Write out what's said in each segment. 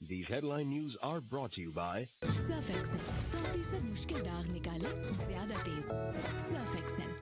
These headline news are brought to you by Surf Excel 100% मुश्किल दाग निकाले ज्यादा तेज। Surf Excel.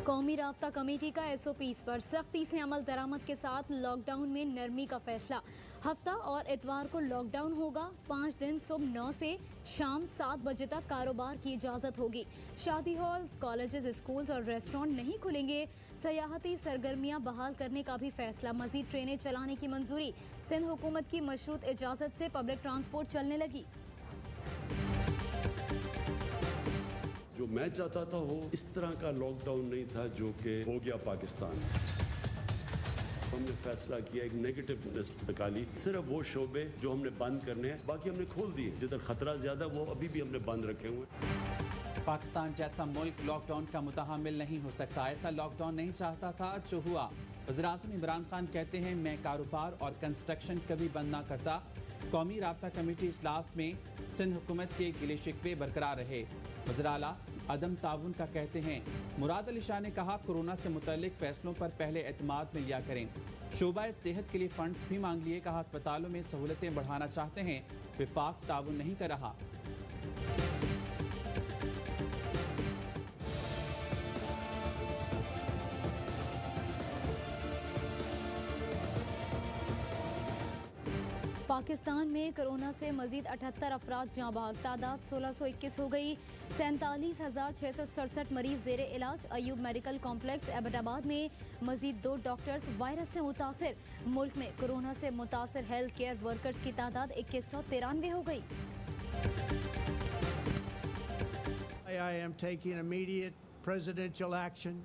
कौमी राब्ता कमेटी का SOPs पर सख्ती से अमल दरामद के साथ लॉकडाउन में नरमी का फैसला। हफ्ता और इतवार को लॉकडाउन होगा। 5 दिन सुबह 9 से शाम 7 बजे तक कारोबार की इजाज़त होगी। शादी हॉल्स, कॉलेजेस, स्कूल्स और रेस्टोरेंट नहीं खुलेंगे। सयाहती सरगर्मियां बहाल करने का भी फैसला। मजीद ट्रेनें चलाने की मंजूरी। सिंध हुकूमत की मशरूत इजाज़त से पब्लिक ट्रांसपोर्ट चलने लगी। जो मैं चाहता था हो इस तरह का लॉकडाउन नहीं था जो कि हो गया पाकिस्तान। हमने फैसला किया, एक नेगेटिव निकाली, सिर्फ वो शोबे जो हमने बंद करने हैं, बाकी हमने खोल दिए। जिधर खतरा ज्यादा वो अभी भी हमने बंद रखे हुए। पाकिस्तान जैसा मुल्क लॉकडाउन का मुतहम्मिल नहीं हो सकता। ऐसा लॉकडाउन नहीं चाहता था जो हुआ। वज़ीर-ए-आज़म इमरान खान कहते हैं, मैं कारोबार और कंस्ट्रक्शन कभी बंद ना करता। कौमी राब्ता कमेटी इजलास में सिंध हुकूमत के गिले शिकवे बरकरार रहे। वज़ीर आला अदम ताउन का कहते हैं। मुराद अली शाह ने कहा, कोरोना से मुतल्लिक फैसलों पर पहले एतमाद में लिया करें। शोबा सेहत के लिए फंड्स भी मांग लिए। कहा, अस्पतालों में सहूलतें बढ़ाना चाहते हैं, विफाक ताउन नहीं कर रहा। पाकिस्तान में कोरोना से मजीद 78 अफराद जाँ बाग। तादाद 1621 हो गई। 47,667 मरीज जेर इलाज। अयूब मेडिकल कॉम्प्लेक्स एबटाबाद में मजीद 2 डॉक्टर्स वायरस से मुतासर। मुल्क में कोरोना से मुतासर हेल्थ केयर वर्कर्स की तादाद 2193 हो गई। I am taking immediate presidential action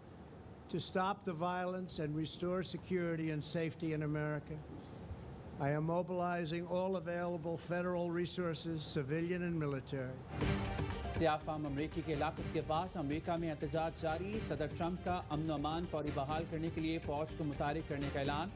to stop the violence and restore security and safety in America. I am mobilizing all available federal resources, civilian and military. सियाफाम अमरीकी के इलाक़े के बाद अमरीका में एहतजाज जारी। सदर ट्रंप का अमन अमान फौरी बहाल करने के लिए फौज को मुतारिक करने का ऐलान।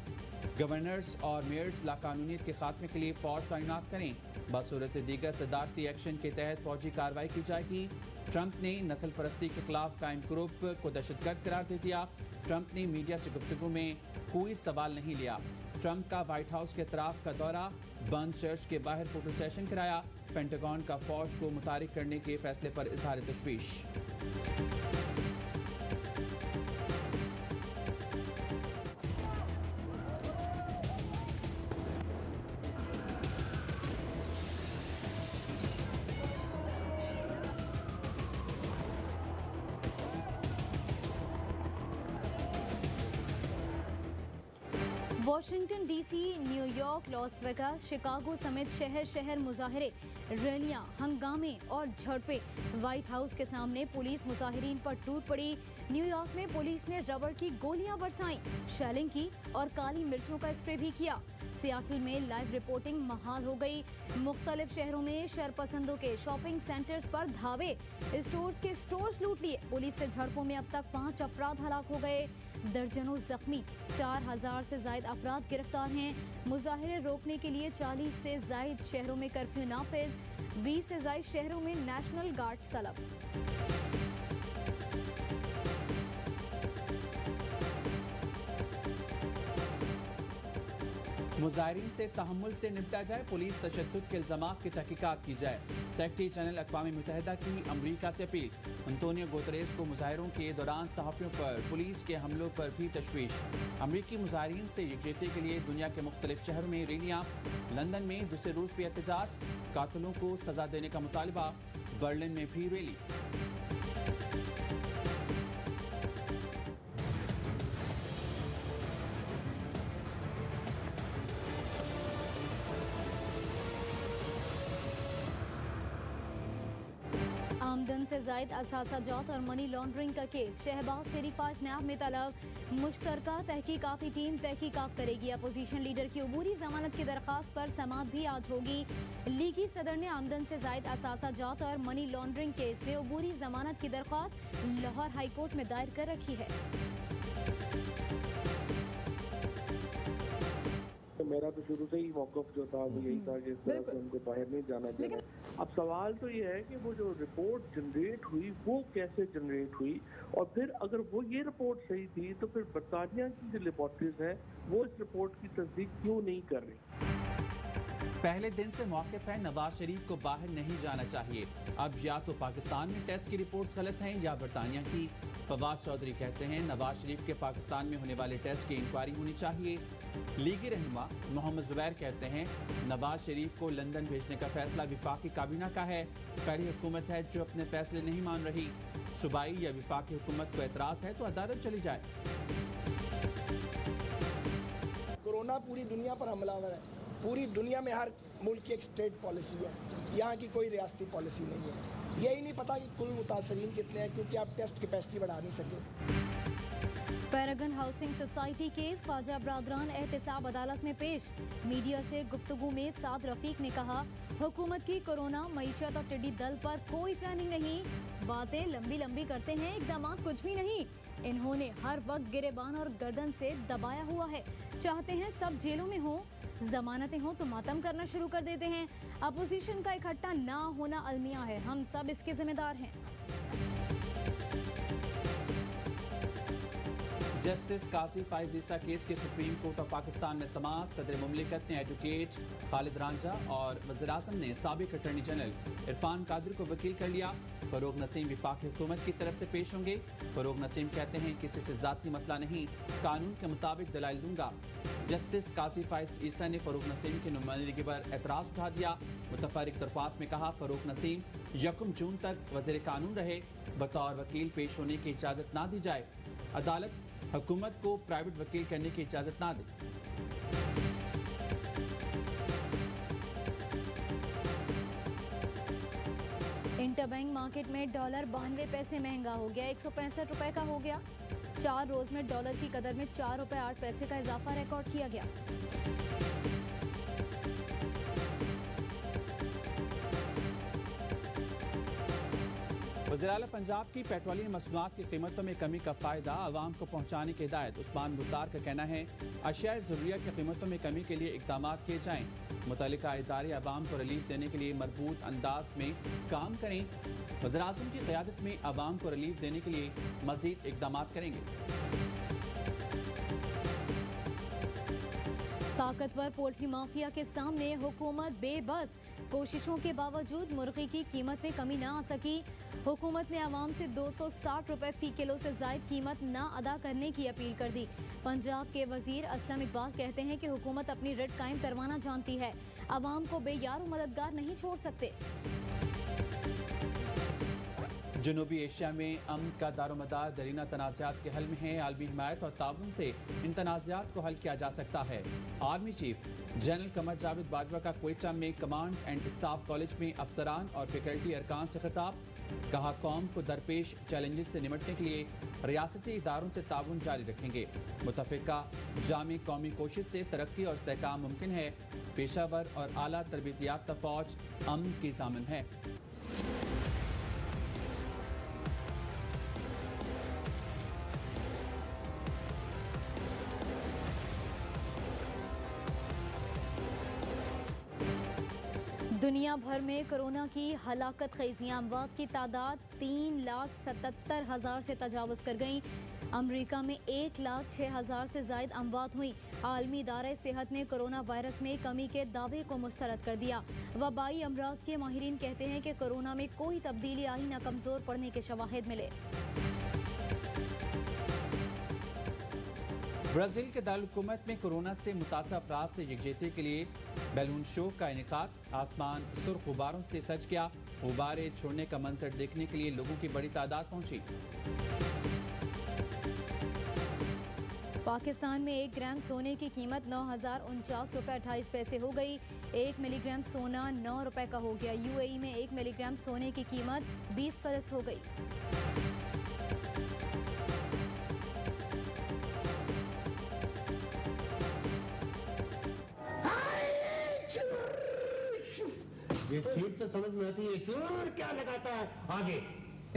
गवर्नर्स और मेयर्स लाकानूनियत के खात्मे के लिए फौज तैनात करें। बसूरत दीगर सदारती एक्शन के तहत फौजी कार्रवाई की जाएगी। ट्रंप ने नस्ल परस्ती के खिलाफ कायम ग्रुप को दहशतगर्द करार दे दिया। ट्रंप ने मीडिया से गुफ्तगू में कोई सवाल नहीं लिया। ट्रंप का व्हाइट हाउस के अतराफ का दौरा। बंद चर्च के बाहर फोटो सेशन कराया। पेंटागन का फौज को मुतारिक करने के फैसले पर इजहार तशवीश। Washington DC, New York, Las Vegas, Chicago समेत शहर शहर मुजाहरे, रैलियां, हंगामे और झड़पें। व्हाइट हाउस के सामने पुलिस मुजाहिरीन पर टूट पड़ी। न्यूयॉर्क में पुलिस ने रबड़ की गोलियां बरसाईं, शेलिंग की और काली मिर्चों का स्प्रे भी किया। सियाटल में लाइव रिपोर्टिंग महाल हो गई। मुख्तलिफ शहरों में शरपसंदों के शॉपिंग सेंटर्स पर धावे। स्टोर्स के स्टोर्स लूट लिए। पुलिस से झड़पों में अब तक 5 अफराद हलाक हो गए, दर्जनों जख्मी। 4000 से ज्यादा अफराद गिरफ्तार हैं। मुजाहिरे रोकने के लिए 40 से ज्यादा शहरों में कर्फ्यू नाफिज। 20 से ज्यादा शहरों में नेशनल गार्ड तलब। मुजाहिरीन से तहम्मुल से निपटा जाए। पुलिस तशद्दुद के इल्जामात की तहकीकात की जाए। सेक्रेटरी जनरल अक़वाम मुत्तहिदा की अमरीका से अपील। अंतोनियो गुतरेस को मुजाहिरों के दौरान सहाफ़ियों पर पुलिस के हमलों पर भी तशवीश। अमरीकी मुजाहिरीन से यकजहती के लिए दुनिया के मुख्तलिफ शहरों में रैलियाँ। लंदन में दूसरे रूस पे एहतजाज। कातिलों को सजा देने का मुतालबा। बर्लिन में भी रैली। आमदन से जायद असासाजात और मनी लॉन्ड्रिंग का केस। शहबाज शरीफ आज नैब में तलब। मुश्तरका तहकीकाती टीम तहकीकात करेगी। अपोजिशन लीडर की अबूरी जमानत की दरख्वास्त पर समाअत भी आज होगी। लीगी सदर ने आमदन से जायद असासाजात और मनी लॉन्ड्रिंग केस में अबूरी जमानत की दरख्वास्त लाहौर हाई कोर्ट में दायर कर रखी है। मेरा तो शुरू से ही मौक़िफ़ जो था वो यही था कि इस तरह से उनको बाहर नहीं जाना चाहिए। अब सवाल तो ये है कि वो जो रिपोर्ट जनरेट हुई वो कैसे जनरेट हुई, और फिर अगर वो ये रिपोर्ट सही थी तो फिर बरतानिया की जो लेबॉर्ट्रीज हैं वो इस रिपोर्ट की तस्दीक क्यों नहीं कर रही। पहले दिन से मौक़िफ़ है नवाज शरीफ को बाहर नहीं जाना चाहिए। अब या तो पाकिस्तान में टेस्ट की रिपोर्ट्स गलत हैं या बरतानिया की। फवाद चौधरी कहते हैं नवाज शरीफ के पाकिस्तान में होने वाले टेस्ट की इंक्वायरी होनी चाहिए। लीगी रहनुमा मोहम्मद जुबैर कहते हैं नवाज शरीफ को लंदन भेजने का फैसला विफाकी काबीना का है। कड़ी हुकूमत है जो अपने फैसले नहीं मान रही। सूबाई या विफाकी हुकूमत को एतराज़ है तो अदालत चली जाए। कोरोना पूरी दुनिया पर हमलावर है। पूरी दुनिया में हर मुल्क की एक स्टेट पॉलिसी है, यहाँ की कोई रियासती पॉलिसी नहीं है। यही नहीं पता कि कुल मुतासरीन कितने हैं क्योंकि आप टेस्ट कैपेसिटी बढ़ा नहीं सके। Paragon Housing Society case Khawaja बरादरान एहतसाब अदालत में पेश। मीडिया से गुफ्तगू में साद रफीक ने कहा हुकूमत की कोरोना मईशत और टिड्डी दल पर कोई प्लानिंग नहीं। बातें लंबी लंबी करते हैं, इक़दाम कुछ भी नहीं। इन्होंने हर वक्त गिरेबान और गर्दन से दबाया हुआ है। चाहते हैं सब जेलों में हो, जमानतें हों तो मातम करना शुरू कर देते हैं। अपोजिशन का इकट्ठा ना होना अलमिया है, हम सब इसके जिम्मेदार हैं। जस्टिस काजी फाइज ईसा केस के सुप्रीम कोर्ट ऑफ पाकिस्तान में समाअत। सदर मुमलिकत ने एडवोकेट खालिद रांझा और वज़ीर-ए-आज़म ने साबिक अटॉर्नी जनरल इरफान कादरी को वकील कर लिया। फरूक नसीम विफाकी हुकूमत की तरफ से पेश होंगे। फरूक नसीम कहते हैं किसी से ज़ाती मसला नहीं, कानून के मुताबिक दलाइल दूंगा। जस्टिस काजी फाइज ईसा ने फरूक नसीम की नुमाइंदगी पर एतराज़ उठा दिया। मुतफर्रिक दरख्वास्त में कहा फरूक नसीम 1 जून तक वज़ीर कानून रहे, बतौर वकील पेश होने की इजाज़त ना दी जाए। अदालत हुकूमत को प्राइवेट वकील करने की इजाज़त ना दे। इंटरबैंक मार्केट में डॉलर 92 पैसे महंगा हो गया, 165 रुपए का हो गया। 4 रोज में डॉलर की कदर में 4 रुपए 8 पैसे का इजाफा रिकॉर्ड किया गया। वज़ीर-ए-आला पंजाब की पेट्रोलियम मसनूआत की कीमतों में कमी का फ़ायदा आवाम को पहुँचाने की हिदायत। उस्मान बुज़दार का कहना है अशिया ज़रूरिया की कीमतों में कमी के लिए इक़दाम किए जाएँ। मुतल्लिका इदारे आवाम को रिलीफ देने के लिए मरबूत अंदाज में काम करें। वज़ीर-ए-आज़म की क़यादत में आवाम को रिलीफ देने के लिए मज़ीद इक़दाम करेंगे। ताकतवर पोल्ट्री माफिया के सामने हुकूमत बेबस। कोशिशों के बावजूद मुर्गी की कीमत में कमी न आ सकी। हुकूमत ने आवाम से 260 रुपए फी किलो से ज़ायद कीमत न अदा करने की अपील कर दी। पंजाब के वजीर असलम इकबाल कहते हैं कि हुकूमत अपनी रिट कायम करवाना जानती है, आवाम को बेयार मददगार नहीं छोड़ सकते। जनूबी एशिया में अमन का दारोमदार दरीना तनाज़ात के हल में है। आलमी हिमायत और ताउन से इन तनाज़ात को हल किया जा सकता है। Army chief general Qamar Javed Bajwa का क्वेटा में कमांड एंड स्टाफ कॉलेज में अफसरान और फैकल्टी अरकान से खिताब। कहा कौम को दरपेश चैलेंजेस से निपटने के लिए रियासती इदारों से ताउन जारी रखेंगे। मुतफ़िका जामी कौमी कोशिश से तरक्की और इस्तेहकाम मुमकिन है। पेशावर और आला तरबियत याफ्ता फौज अमन की ज़ामिन है। दुनिया भर में कोरोना की हलाकत खेज़ियाँ अमवात की तादाद 3,77,000 से तजावुज़ कर गई। अमरीका में 1,06,000 से ज़ायद अमवात हुई। आलमी इदारे सेहत ने कोरोना वायरस में कमी के दावे को मुस्तरद कर दिया। वबाई अमराज के माहिरीन कहते हैं कि कोरोना में कोई तब्दीली आई न कमज़ोर पड़ने के शवाहिद मिले। ब्राज़ील के दारुल-हुकूमत में कोरोना से मुतासर अफराद से यकजहती के लिए बैलून शो का इनेकाद। आसमान सुर्ख गुब्बारों से सज गया। गुब्बारे छोड़ने का मंजर देखने के लिए लोगों की बड़ी तादाद पहुंची। पाकिस्तान में 1 ग्राम सोने की कीमत 9,049 रुपये 28 पैसे हो गई। 1 मिलीग्राम सोना 9 रुपये का हो गया। यूएई में 1 मिलीग्राम सोने की कीमत 20 फरस हो गई। ये सीट तो समझ में आती है, चोर क्या लगाता है आगे।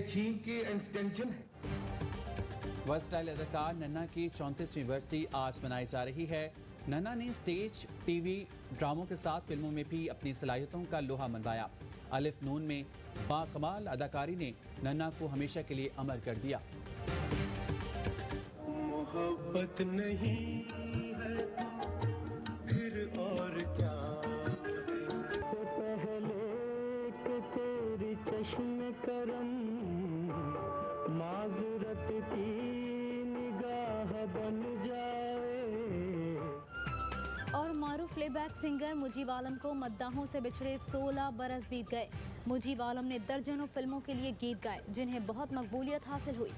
चीन की एक्सटेंशन है। वर्सटाइल अदाकार नन्ना की 34वीं बरसी आज मनाई जा रही है। नन्ना ने स्टेज, टीवी, ड्रामों के साथ फिल्मों में भी अपनी सलाहियतों का लोहा मनवाया। अलिफ नून में बाकमाल अदाकारी ने नन्ना को हमेशा के लिए अमर कर दिया। मोहब्बत नहीं है फिर और क्या से पहले कि तेरी चश्मे करम माजरत की निगाह बन जाए। और मारूफ प्लेबैक सिंगर मुजीब आलम को मद्दाहों से बिछड़े 16 बरस बीत गए। मुजीब आलम ने दर्जनों फिल्मों के लिए गीत गाए जिन्हें बहुत मकबूलियत हासिल हुई।